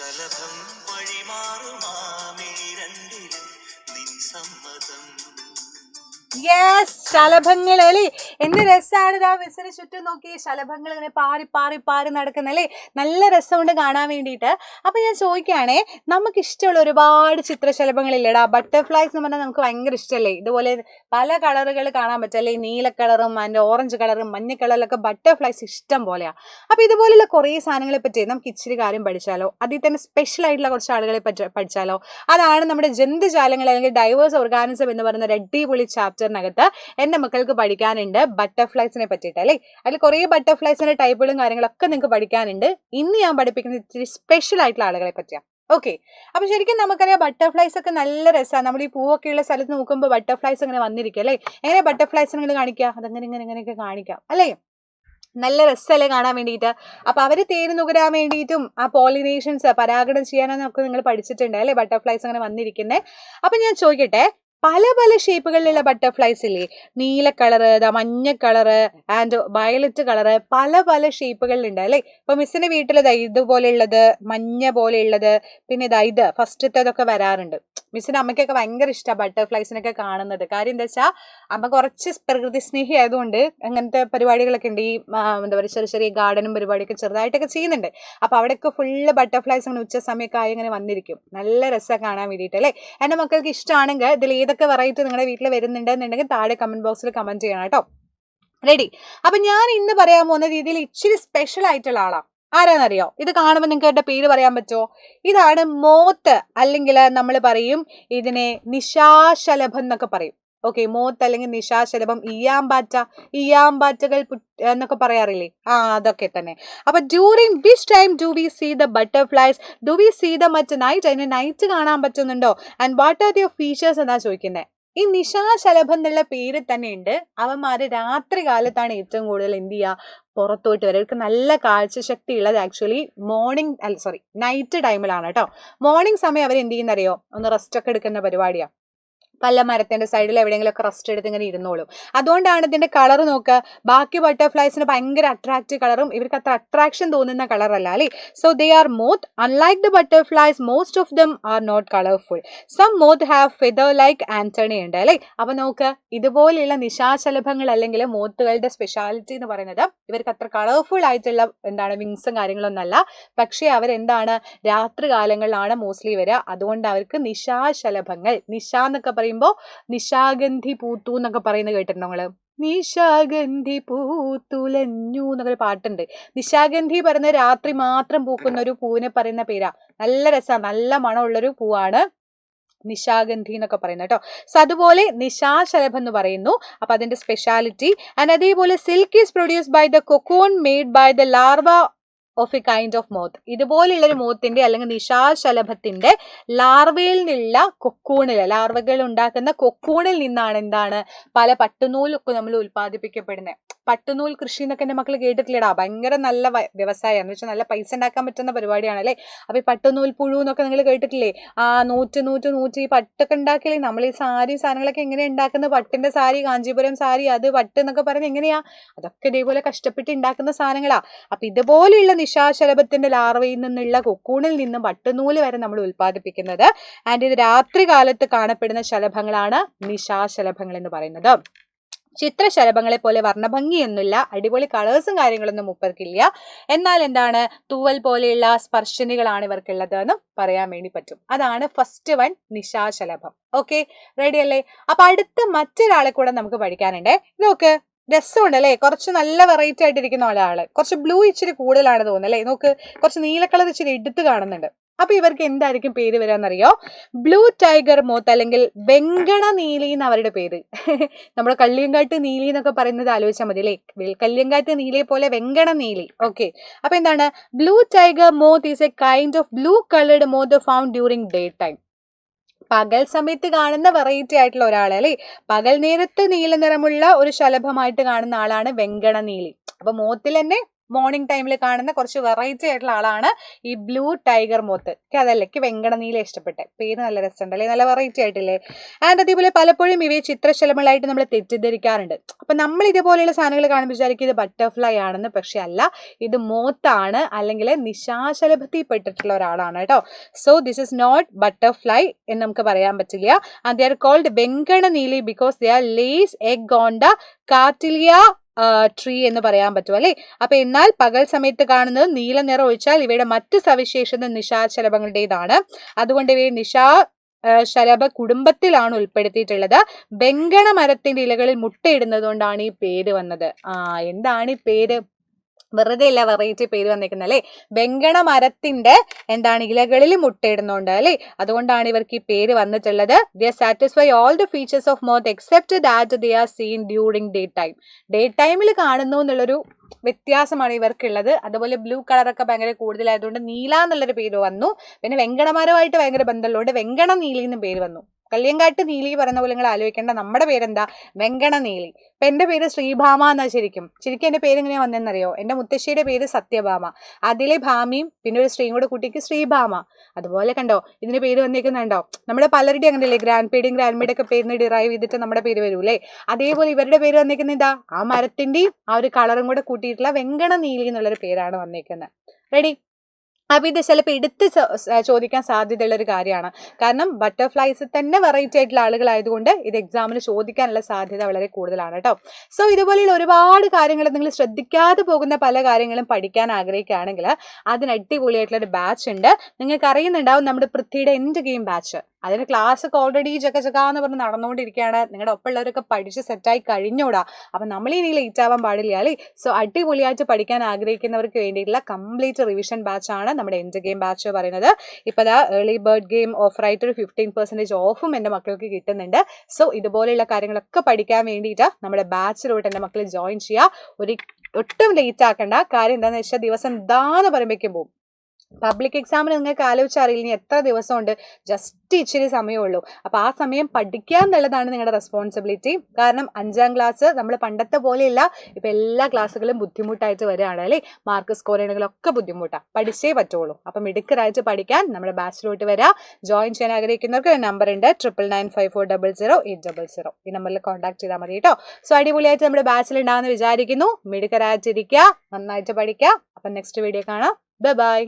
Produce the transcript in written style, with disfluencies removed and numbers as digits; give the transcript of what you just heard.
ശലഭം വഴിമാറുമാമിരണ്ടിലും നിൻ സമ്മതം. യെസ്, ശലഭങ്ങൾ അല്ലേ, എന്ത് രസമാണ്. ഇതാ മിസ്സിന് ചുറ്റും നോക്കി ശലഭങ്ങൾ ഇങ്ങനെ പാറി പാറി പാറി നടക്കുന്നല്ലേ, നല്ല രസമുണ്ട് കാണാൻ വേണ്ടിയിട്ട്. അപ്പൊ ഞാൻ ചോദിക്കുകയാണേ, നമുക്ക് ഇഷ്ടമുള്ള ഒരുപാട് ചിത്രശലഭങ്ങളില്ലേടാ, ബട്ടർഫ്ലൈസ് എന്ന് പറഞ്ഞാൽ നമുക്ക് ഭയങ്കര ഇഷ്ടമല്ലേ. ഇതുപോലെ പല കളറുകൾ കാണാൻ പറ്റല്ലേ, നീല കളറും അതിന്റെ ഓറഞ്ച് കളറും മഞ്ഞ കളറിലൊക്കെ ബട്ടർഫ്ലൈസ് ഇഷ്ടം പോലെയാ. അപ്പൊ ഇതുപോലുള്ള കുറേ സാധനങ്ങളെ പറ്റി നമുക്ക് ഇച്ചിരി കാര്യം പഠിച്ചാലോ, അതിൽ തന്നെ സ്പെഷ്യൽ ആയിട്ടുള്ള കുറച്ച് ആളുകളെ പറ്റി പഠിച്ചാലോ. അതാണ് നമ്മുടെ ജന്തുജാലങ്ങൾ അല്ലെങ്കിൽ ഡൈവേഴ്സ് ഓർഗാനിസം എന്ന് പറയുന്ന ഒരു അടിപൊളി ചാപ്റ്ററിനകത്ത് എന്റെ മക്കൾക്ക് പഠിക്കാനുണ്ട് ബട്ടർഫ്ലൈസിനെ പറ്റിയിട്ട് അല്ലേ. അതിൽ കുറേ ബട്ടർഫ്ലൈസിന്റെ ടൈപ്പുകളും കാര്യങ്ങളൊക്കെ നിങ്ങൾക്ക് പഠിക്കാനുണ്ട്. ഇന്ന് ഞാൻ പഠിപ്പിക്കുന്നത് ഇച്ചിരി സ്പെഷ്യൽ ആയിട്ടുള്ള ആളുകളെ പറ്റിയാണ്. ഓക്കെ, അപ്പൊ ശരിക്കും നമുക്കറിയാം ബട്ടർഫ്ലൈസ് ഒക്കെ നല്ല രസമാണ്. നമ്മൾ ഈ പൂവൊക്കെ ഉള്ള സ്ഥലത്ത് നോക്കുമ്പോൾ ബട്ടർഫ്ലൈസ് അങ്ങനെ വന്നിരിക്കും അല്ലേ. എങ്ങനെ ബട്ടർഫ്ലൈസ് നിങ്ങൾ കാണിക്കുക, അതങ്ങനെ ഇങ്ങനെ ഇങ്ങനെയൊക്കെ കാണിക്കാം അല്ലേ, നല്ല രസമല്ലേ കാണാൻ വേണ്ടിയിട്ട്. അപ്പൊ അവര് തേന് നുകരാൻ വേണ്ടിയിട്ടും ആ പോളിനേഷൻസ് പരാഗണം ചെയ്യാനൊക്കെ നിങ്ങൾ പഠിച്ചിട്ടുണ്ട് അല്ലെ, ബട്ടർഫ്ലൈസ് അങ്ങനെ വന്നിരിക്കുന്നത്. അപ്പൊ ഞാൻ ചോദിക്കട്ടെ, പല പല ഷേപ്പുകളിലുള്ള ബട്ടർഫ്ലൈസ് ഇല്ലേ, നീല കളറ്, മഞ്ഞ കളറ് ആൻഡ് വയലറ്റ് കളറ്, പല പല ഷേപ്പുകളിലുണ്ട് അല്ലേ. ഇപ്പൊ മിസ്സിന്റെ വീട്ടിൽ ഇതുപോലെയുള്ളത്, മഞ്ഞ പോലെയുള്ളത്, പിന്നെ ഇത് ഫസ്റ്റത്തേതൊക്കെ വരാറുണ്ട്. മിസ്സിന്റെ അമ്മയ്ക്കൊക്കെ ഭയങ്കര ഇഷ്ടമാണ് ബട്ടർഫ്ലൈസിനൊക്കെ കാണുന്നത്. കാര്യം എന്താ വെച്ചാൽ അമ്മ കുറച്ച് പ്രകൃതി സ്നേഹി ആയതുകൊണ്ട് അങ്ങനത്തെ പരിപാടികളൊക്കെ ഉണ്ട്. ഈ എന്താ പറയുക, ചെറിയ ചെറിയ ഗാർഡനും പരിപാടിയൊക്കെ ചെറുതായിട്ടൊക്കെ ചെയ്യുന്നുണ്ട്. അപ്പൊ അവിടെയൊക്കെ ഫുള്ള് ബട്ടർഫ്ലൈസ് അങ്ങനെ ഉച്ച സമയമൊക്കെ ആയി അങ്ങനെ വന്നിരിക്കും. നല്ല രസമാണ് കാണാൻ വേണ്ടിയിട്ട് അല്ലേ. എന്റെ മക്കൾക്ക് ഇഷ്ടമാണെങ്കിൽ ഇതിൽ ഏതൊക്കെ വെറൈറ്റി നിങ്ങളുടെ വീട്ടിൽ വരുന്നുണ്ടെന്നുണ്ടെങ്കിൽ താഴെ കമന്റ് ബോക്സിൽ കമന്റ് ചെയ്യണം കേട്ടോ. റെഡി? അപ്പൊ ഞാൻ ഇന്ന് പറയാൻ പോകുന്ന രീതിയിൽ ഇച്ചിരി സ്പെഷ്യൽ ആയിട്ടുള്ള ആളാ. ആരാന്നറിയോ? ഇത് കാണുമ്പോൾ നിങ്ങൾക്ക് എന്റെ പേര് പറയാൻ പറ്റുമോ? ഇതാണ് മോത്ത്, അല്ലെങ്കിൽ നമ്മൾ പറയും ഇതിനെ നിശാശലഭം എന്നൊക്കെ പറയും. ഓക്കെ, മോത്ത് അല്ലെങ്കിൽ നിശാശലഭം, ഇയാമ്പാറ്റകൾ എന്നൊക്കെ പറയാറില്ലേ, അതൊക്കെ തന്നെ. അപ്പൊ during which time do we see the butterflies, do we see the moth night, അതിന് നൈറ്റ് കാണാൻ പറ്റുന്നുണ്ടോ, and what are their features എന്നാ ചോദിക്കുന്നത്. ഈ നിശാശലഭം എന്നുള്ള പേര് തന്നെ ഉണ്ട്. അവന്മാര് രാത്രി കാലത്താണ് ഏറ്റവും കൂടുതൽ എന്ത് ചെയ്യുക, പുറത്തോട്ട് വരും. അവർക്ക് നല്ല കാഴ്ചശക്തി ഉള്ളത് ആക്ച്വലി നൈറ്റ് ടൈമിലാണ് കേട്ടോ. മോർണിംഗ് സമയം അവർ എന്ത് ചെയ്യുന്നറിയോ, ഒന്ന് റെസ്റ്റ് ഒക്കെ എടുക്കുന്ന പരിപാടിയാണ്. പല മരത്തിന്റെ സൈഡിൽ എവിടെയെങ്കിലുമൊക്കെ റെസ്റ്റ് എടുത്ത് ഇങ്ങനെ ഇരുന്നോളും. അതുകൊണ്ടാണ് ഇതിന്റെ കളർ നോക്കുക, ബാക്കി ബട്ടർഫ്ലൈസിന് ഭയങ്കര അട്രാക്റ്റീവ് കളറും ഇവർക്ക് അത്ര അട്രാക്ഷൻ തോന്നുന്ന കളർ അല്ല അല്ലേ. So they are moth. Unlike the butterflies most of them are not colourful. Some moth have feather like antennae ഉണ്ട് അല്ലേ. അപ്പൊ നോക്ക്, ഇതുപോലെയുള്ള നിശാശലഭങ്ങൾ അല്ലെങ്കിൽ മോത്തുകളുടെ സ്പെഷ്യാലിറ്റി എന്ന് പറയുന്നത് ഇവർക്ക് അത്ര കളർഫുൾ ആയിട്ടുള്ള വിങ്സും കാര്യങ്ങളൊന്നും അല്ല. പക്ഷെ അവരെന്താണ്, രാത്രി കാലങ്ങളിലാണ് മോസ്റ്റ്ലി വരിക. അതുകൊണ്ട് അവർക്ക് നിശാശലഭങ്ങൾ, നിശ എന്നൊക്കെ പറയുമ്പോൾ നിശാഗന്ധി പൂത്തു എന്നൊക്കെ പറയുന്നത് കേട്ടിട്ടുണ്ടോ നിങ്ങള്? നിശാഗന്ധി പൂത്തുലഞ്ഞു എന്നൊക്കെ പാട്ടുണ്ട്. നിശാഗന്ധി പറയുന്ന രാത്രി മാത്രം പൂക്കുന്ന ഒരു പൂവിനെ പറയുന്ന പേരാ. നല്ല രസമാണ്, നല്ല മണമുള്ളൊരു പൂവാണ് നിശാഗന്ധി എന്നൊക്കെ പറയുന്നത് കേട്ടോ. സോ അതുപോലെ നിശാശലഭം എന്ന് പറയുന്നു. അപ്പൊ അതിന്റെ സ്പെഷ്യാലിറ്റി. ആൻഡ് അതേപോലെ silk is produced by the cocoon made by the larva of a kind of moth. ഇതുപോലുള്ളൊരു മോത്തിന്റെ അല്ലെങ്കിൽ നിശാശലഭത്തിന്റെ ലാർവയിൽ നിന്നുള്ള കൊക്കൂണിൽ, ലാർവകൾ ഉണ്ടാക്കുന്ന കൊക്കൂണിൽ നിന്നാണ് പല പട്ടുനൂലൊക്കെ നമ്മൾ ഉൽപ്പാദിപ്പിക്കപ്പെടുന്നത്. പട്ടുനൂൽ കൃഷി എന്നൊക്കെ എന്റെ മക്കൾ കേട്ടിട്ടില്ലടാ, ഭയങ്കര നല്ല വ്യവസായം എന്ന് വെച്ചാൽ നല്ല പൈസ ഉണ്ടാക്കാൻ പറ്റുന്ന പരിപാടിയാണ് അല്ലേ. അപ്പൊ ഈ പട്ടുനൂൽ പുഴു എന്നൊക്കെ നിങ്ങൾ കേട്ടിട്ടില്ലേ? നൂറ്റ് ഈ പട്ടൊക്കെ ഉണ്ടാക്കില്ലേ. നമ്മൾ ഈ സാധനങ്ങളൊക്കെ എങ്ങനെ ഉണ്ടാക്കുന്നത്, പട്ടിന്റെ സാരി, കാഞ്ചീപുരം സാരി, അത് പട്ട് എന്നൊക്കെ പറയുന്നത് എങ്ങനെയാ, അതൊക്കെ ഇതേപോലെ കഷ്ടപ്പെട്ട് ഉണ്ടാക്കുന്ന സാധനങ്ങളാ. അപ്പൊ ഇതുപോലെയുള്ള നിശാശലഭത്തിന്റെ ലാർവയിൽ നിന്നുള്ള കൊക്കൂണിൽ നിന്നും പട്ടുനൂല് വരെ നമ്മൾ ഉൽപ്പാദിപ്പിക്കുന്നത്. ആൻഡ് ഇത് രാത്രി കാലത്ത് കാണപ്പെടുന്ന ശലഭങ്ങളാണ് നിശാശലഭങ്ങൾ എന്ന് പറയുന്നത്. ചിത്രശലഭങ്ങളെ പോലെ വർണ്ണഭംഗിയൊന്നുമില്ല, അടിപൊളി കളേഴ്സും കാര്യങ്ങളൊന്നും മൂപ്പർക്കില്ല. എന്നാൽ തൂവൽ പോലെയുള്ള സ്പർശനികളാണ് ഇവർക്കുള്ളത് എന്ന് പറയാൻ വേണ്ടി പറ്റും. അതാണ് ഫസ്റ്റ് വൺ, നിശാശലഭം. ഓക്കെ, റെഡി അല്ലേ? അപ്പൊ അടുത്ത മറ്റൊരാളെ കൂടെ നമുക്ക് പഠിക്കാനുണ്ട്. നോക്ക്, രസമുണ്ടല്ലേ, കുറച്ച് നല്ല വെറൈറ്റി ആയിട്ടിരിക്കുന്ന ഒരാള്. കുറച്ച് ബ്ലൂ ഇച്ചിരി കൂടുതലാണ് തോന്നുന്നത് അല്ലേ. നോക്ക്, കുറച്ച് നീല കളർ ഇച്ചിരി എടുത്ത് കാണുന്നുണ്ട്. അപ്പൊ ഇവർക്ക് എന്തായിരിക്കും പേര് വരാന്നറിയോ? ബ്ലൂ ടൈഗർ മോത്ത് അല്ലെങ്കിൽ വെങ്കണ നീലി എന്ന് അവരുടെ പേര്. നമ്മുടെ കല്ലിയങ്കാട്ട് നീലി എന്നൊക്കെ പറയുന്നത് ആലോചിച്ചാൽ മതി അല്ലേ. കല്ലിയങ്കാട്ട് നീലിയെ പോലെ വെങ്കണ നീലി. ഓക്കെ, അപ്പൊ blue tiger moth is A kind of blue coloured moth found during day time. പകൽ സമയത്ത് കാണുന്ന വെറൈറ്റി ആയിട്ടുള്ള ഒരാൾ അല്ലേ. പകൽ നേരത്ത് നീല നിറമുള്ള ഒരു ശലഭമായിട്ട് കാണുന്ന ആളാണ് വെങ്കണ നീലി. അപ്പൊ മോത്തിൽ തന്നെ മോർണിംഗ് ടൈമിൽ കാണുന്ന കുറച്ച് വെറൈറ്റി ആയിട്ടുള്ള ആളാണ് ഈ ബ്ലൂ ടൈഗർ മോത്ത്. അതല്ലേ എനിക്ക് വെങ്കട നീല ഇഷ്ടപ്പെട്ടെ, പേര് നല്ല രസമുണ്ടല്ലേ, നല്ല വെറൈറ്റി ആയിട്ടില്ലേ. ആൻഡ് അതേപോലെ പലപ്പോഴും ഇവയെ ചിത്രശലഭങ്ങളായിട്ട് നമ്മൾ തെറ്റിദ്ധരിക്കാറുണ്ട്. അപ്പൊ നമ്മൾ ഇതുപോലെയുള്ള സാധനങ്ങൾ കാണുമ്പോൾ വിചാരിക്കും ഇത് ബട്ടർഫ്ലൈ ആണെന്ന്, പക്ഷെ അല്ല, ഇത് മോത്താണ് അല്ലെങ്കിൽ നിശാശലഭത്തിൽ പെട്ടിട്ടുള്ള ഒരാളാണ് കേട്ടോ. So this is not butterfly എന്ന് നമുക്ക് പറയാൻ പറ്റില്ല. And they are called Venkata Neeli because they are lays egg on the കാർട്ടിലിയ ട്രീ എന്ന് പറയാൻ പറ്റും അല്ലെ. അപ്പൊ എന്നാൽ പകൽ സമയത്ത് കാണുന്നത് നീല നിറം ഒഴിച്ചാൽ ഇവയുടെ മറ്റ് സവിശേഷത നിശാശലഭങ്ങളുടേതാണ്. അതുകൊണ്ട് ഇവയെ ശലഭ കുടുംബത്തിലാണ് ഉൾപ്പെടുത്തിയിട്ടുള്ളത്. വെങ്കണ മരത്തിന്റെ ഇലകളിൽ മുട്ടയിടുന്നത് കൊണ്ടാണ് ഈ പേര് വന്നത്. എന്താണ് ഈ പേര്? വെറുതെ അല്ല വെറൈറ്റി പേര് വന്നേക്കുന്നത് അല്ലെ. വെങ്കണ മരത്തിന്റെ ഇലകളിൽ മുട്ടയിടുന്നുണ്ട് അല്ലെ, അതുകൊണ്ടാണ് ഇവർക്ക് ഈ പേര് വന്നിട്ടുള്ളത്. They satisfy all the features of moth except that they are seen during day time. Day ടൈമിൽ കാണുന്നു എന്നുള്ളൊരു വ്യത്യാസമാണ് ഇവർക്കുള്ളത്. അതുപോലെ ബ്ലൂ കളറൊക്കെ ഭയങ്കര കൂടുതലായതുകൊണ്ട് നീല എന്നുള്ളൊരു പേര് വന്നു. പിന്നെ വെങ്കടമരമായിട്ട് ഭയങ്കര ബന്ധമുള്ളതുകൊണ്ട് വെങ്കണ നീലി എന്നും പേര് വന്നു. കല്യങ്കാട്ട് നീലി പറയുന്ന പോലെ നിങ്ങൾ ആലോചിക്കേണ്ട, നമ്മുടെ പേരെന്താ? വെങ്കണ നീലി. ഇപ്പൊ എന്റെ പേര് ശ്രീഭാമ എന്നാ. ശരിക്കും എന്റെ പേര് എങ്ങനെയാ വന്നതെന്നറിയോ? എന്റെ മുത്തശ്ശിയുടെ പേര് സത്യഭാമ, അതിലെ ഭാമിയും പിന്നെ ഒരു ശ്രീയും കൂടെ കുട്ടിക്ക് ശ്രീഭാമ. അതുപോലെ കണ്ടോ ഇതിന്റെ പേര് വന്നേക്കുന്നുണ്ടോ? നമ്മുടെ പലരുടെയും അങ്ങനെയല്ലേ, ഗ്രാൻഡ് പേടിയും ഗ്രാൻഡ് മേയുടെ ഒക്കെ പേരിന് ഡിറൈവ് ചെയ്തിട്ട് നമ്മുടെ പേര് വരൂല്ലേ. അതേപോലെ ഇവരുടെ പേര് വന്നേക്കുന്ന ഇതാ, ആ മരത്തിന്റെയും ആ ഒരു കളറും കൂടെ കൂട്ടിയിട്ടുള്ള വെങ്കണ നീലി എന്നുള്ളൊരു പേരാണ് വന്നേക്കുന്നത്. റെഡി? അപ്പൊ ഇത് ചിലപ്പോൾ എടുത്ത് ചോദിക്കാൻ സാധ്യതയുള്ള ഒരു കാര്യമാണ്. കാരണം ബട്ടർഫ്ലൈസ് തന്നെ വെറൈറ്റി ആയിട്ടുള്ള ആളുകളായതുകൊണ്ട് ഇത് എക്സാമിന് ചോദിക്കാനുള്ള സാധ്യത വളരെ കൂടുതലാണ് കേട്ടോ. സോ ഇതുപോലെയുള്ള ഒരുപാട് കാര്യങ്ങൾ നിങ്ങൾ ശ്രദ്ധിക്കാതെ പോകുന്ന പല കാര്യങ്ങളും പഠിക്കാൻ ആഗ്രഹിക്കുകയാണെങ്കിൽ അതിന് അടിപൊളിയായിട്ടുള്ള ഒരു ബാച്ച് ഉണ്ട്. നിങ്ങൾക്ക് അറിയുന്നുണ്ടാവും നമ്മുടെ പൃഥ്വിയുടെ എൻഡ് ഗെയിം ബാച്ച്. അതിന് ക്ലാസ് ഒക്കെ ഓൾറെഡി ചക്കാന്ന് പറഞ്ഞ് നടന്നുകൊണ്ടിരിക്കുകയാണ്. നിങ്ങളുടെ ഒപ്പമുള്ളവരൊക്കെ പഠിച്ച് സെറ്റായി കഴിഞ്ഞൂടാ. അപ്പൊ നമ്മൾ ഇനി ലേറ്റ് ആവാൻ പാടില്ല അല്ലേ. സോ അടിപൊളിയായിട്ട് പഠിക്കാൻ ആഗ്രഹിക്കുന്നവർക്ക് വേണ്ടിയിട്ടുള്ള കംപ്ലീറ്റ് റിവിഷൻ ബാച്ച് ആണ് നമ്മുടെ എൻഡ് ഗെയിം ബാച്ച് പറയുന്നത്. ഇപ്പൊ ഏർലി ബേർഡ് ഗെയിം ഓഫറായിട്ട് ഒരു 15% ഓഫും എൻ്റെ മക്കൾക്ക് കിട്ടുന്നുണ്ട്. സോ ഇതുപോലെയുള്ള കാര്യങ്ങളൊക്കെ പഠിക്കാൻ വേണ്ടിയിട്ട് നമ്മുടെ ബാച്ചിലോട്ട് എൻ്റെ മക്കൾ ജോയിൻ ചെയ്യുക. ഒട്ടും ലേറ്റ് ആക്കണ്ട. കാര്യം എന്താണെന്ന് വെച്ചാൽ ദിവസം ഇതാന്ന് പറയുമ്പോഴേക്കും പോകും. പബ്ലിക് എക്സാമിന് നിങ്ങൾക്ക് ആലോചിച്ചറിയില്ല ഇനി എത്ര ദിവസമുണ്ട്, ജസ്റ്റ് ഇച്ചിരി സമയമുള്ളൂ. അപ്പൊ ആ സമയം പഠിക്കുക എന്നുള്ളതാണ് നിങ്ങളുടെ റെസ്പോൺസിബിലിറ്റി. കാരണം 5ാം ക്ലാസ് നമ്മൾ പണ്ടത്തെ പോലെയല്ല, ഇപ്പൊ എല്ലാ ക്ലാസ്സുകളും ബുദ്ധിമുട്ടായിട്ട് വരികയാണ് അല്ലെ. മാർക്ക് സ്കോർ ചെയ്യണമെങ്കിലൊക്കെ ബുദ്ധിമുട്ടാണ്, പഠിച്ചേ പറ്റുള്ളൂ. അപ്പം മിടുക്കരായിട്ട് പഠിക്കാൻ നമ്മുടെ ബാച്ചിലോട്ട് വരാം. ജോയിൻ ചെയ്യാൻ ആഗ്രഹിക്കുന്നവർക്ക് ഒരു നമ്പർ ഉണ്ട്, 9995400800. ഈ നമ്പറിൽ കോൺടാക്ട് ചെയ്താൽ മതി കേട്ടോ. സോ അടിപൊളിയായിട്ട് നമ്മുടെ ബാച്ചിൽ ഉണ്ടാകുമെന്ന് വിചാരിക്കുന്നു. മിടുക്കരായിട്ടിരിക്കുക, നന്നായിട്ട് പഠിക്കുക. അപ്പം നെക്സ്റ്റ് വീഡിയോ കാണാം. Bye bye.